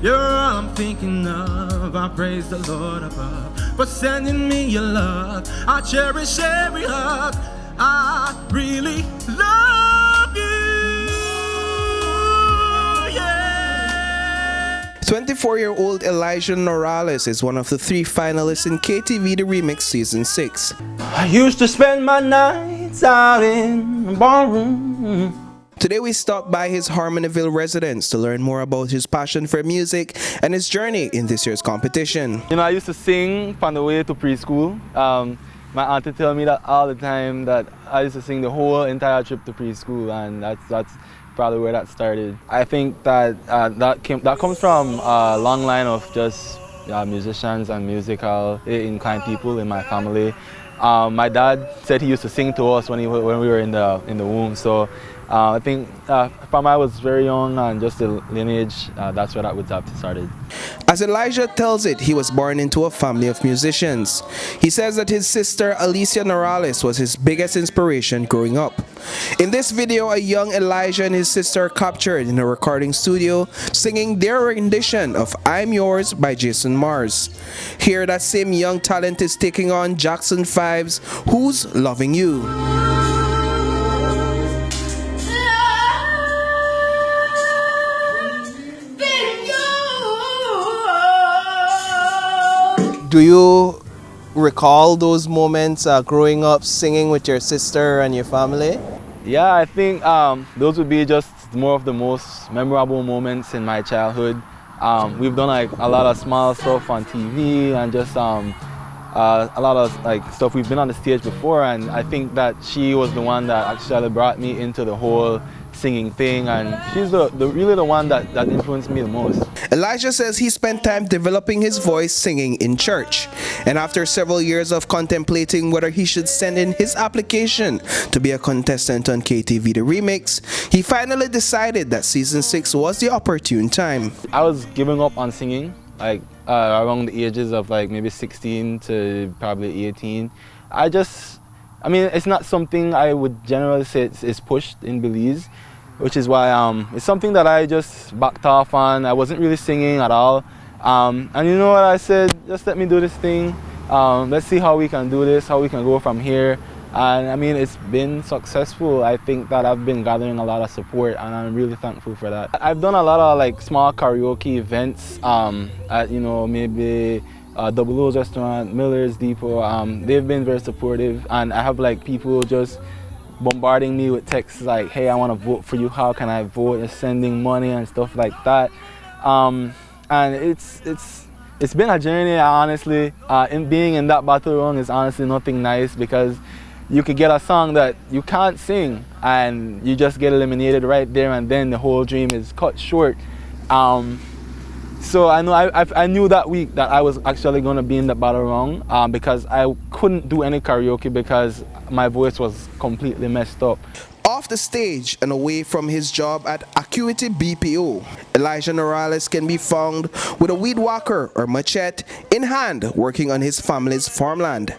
You're all I'm thinking of. I praise the Lord above for sending me your love. I cherish every hug. I really love you, yeah. 24-year-old Elijah Noralez is one of the 3 finalists in KTV The Remix Season 6. I used to spend my nights out in the ballroom. Today we stopped by his Harmonyville residence to learn more about his passion for music and his journey in this year's competition. You know, I used to sing on the way to preschool. My auntie tell me that all the time, that I used to sing the whole entire trip to preschool, and that's probably where that started. I think that that comes from a long line of just musicians and musical inclined people in my family. My dad said he used to sing to us when we were in the womb. So I think from I was very young, and just the lineage, that's where that would have started. As Elijah tells it, he was born into a family of musicians. He says that his sister Elijah Noralez was his biggest inspiration growing up. In this video, a young Elijah and his sister are captured in a recording studio singing their rendition of I'm Yours by Jason Mars. Here, that same young talent is taking on Jackson 5's Who's Loving You. Do you recall those moments growing up singing with your sister and your family? Yeah, I think those would be just more of the most memorable moments in my childhood. We've done like a lot of small stuff on TV, and just a lot of like stuff. We've been on the stage before, and I think that she was the one that actually brought me into the whole singing thing, and she's really the one that influenced me the most. Elijah says he spent time developing his voice singing in church, and after several years of contemplating whether he should send in his application to be a contestant on KTV The Remix, he finally decided that season 6 was the opportune time. I was giving up on singing like around the ages of like maybe 16 to probably 18. I mean, it's not something I would generally say is pushed in Belize, which is why it's something that I just backed off on. I wasn't really singing at all. And you know what I said? Just let me do this thing. Let's see how we can do this, how we can go from here. And I mean, it's been successful. I think that I've been gathering a lot of support, and I'm really thankful for that. I've done a lot of like small karaoke events at, you know, maybe Double O's restaurant, Miller's Depot. They've been very supportive, and I have like people just bombarding me with texts like, hey, I want to vote for you, how can I vote, and sending money and stuff like that. And it's been a journey, honestly. In being in that battle run is honestly nothing nice, because you could get a song that you can't sing and you just get eliminated right there, and then the whole dream is cut short. So I know I knew that week that I was actually going to be in the battle round, because I couldn't do any karaoke because my voice was completely messed up. Off the stage and away from his job at Acuity BPO, Elijah Noralez can be found with a weed whacker or machete in hand, working on his family's farmland.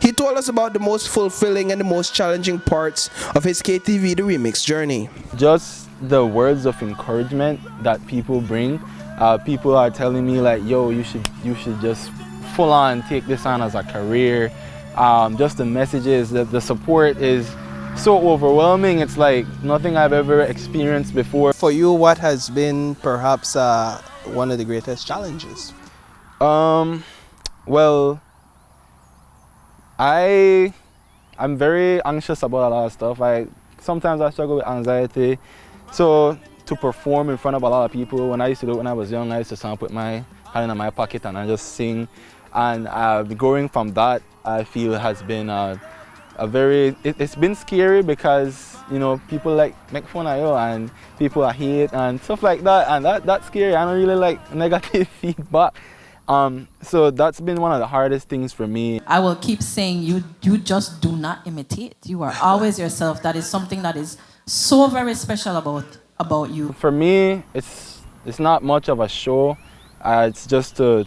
He told us about the most fulfilling and the most challenging parts of his KTV The Remix journey. Just the words of encouragement that people bring. People are telling me like, yo, you should just full on take this on as a career. Just the messages, the support is so overwhelming. It's like nothing I've ever experienced before. For you, what has been perhaps one of the greatest challenges? Well, I'm very anxious about a lot of stuff. Sometimes I struggle with anxiety. So to perform in front of a lot of people, when I used to do it when I was young, I used to stand up with my hand in my pocket and I just sing. And growing from that, I feel has been it's been scary, because you know, people like make fun of you and people are hate and stuff like that, and that's scary. I don't really like negative feedback. So that's been one of the hardest things for me. I will keep saying, you just do not imitate. You are always yourself. That is something that is so very special about you. For me, it's not much of a show. It's just to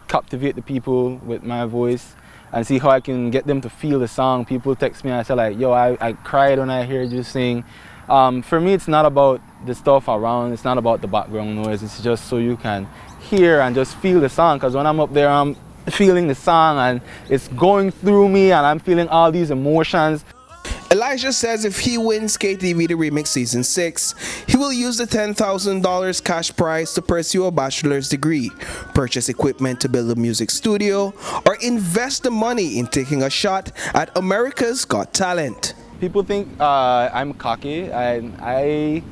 captivate the people with my voice and see how I can get them to feel the song. People text me and I say like, yo, I cried when I heard you sing. For me, it's not about the stuff around, it's not about the background noise, it's just so you can hear and just feel the song, because when I'm up there, I'm feeling the song and it's going through me and I'm feeling all these emotions. Elijah says if he wins KTV The Remix Season 6, he will use the $10,000 cash prize to pursue a bachelor's degree, purchase equipment to build a music studio, or invest the money in taking a shot at America's Got Talent. People think I'm cocky. I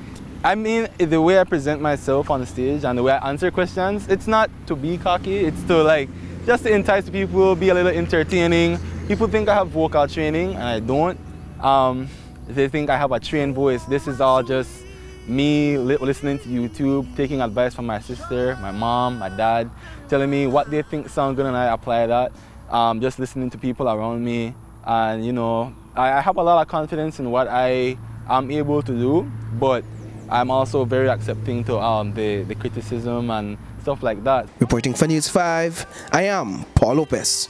mean, the way I present myself on the stage and the way I answer questions, it's not to be cocky, it's to like, just to entice people, be a little entertaining. People think I have vocal training and I don't. They think I have a trained voice. This is all just me listening to YouTube, taking advice from my sister, my mom, my dad, telling me what they think sound good and I apply that. Just listening to people around me, and you know, I have a lot of confidence in what I am able to do, but I'm also very accepting to the criticism and stuff like that. Reporting for News 5, I am Paul Lopes.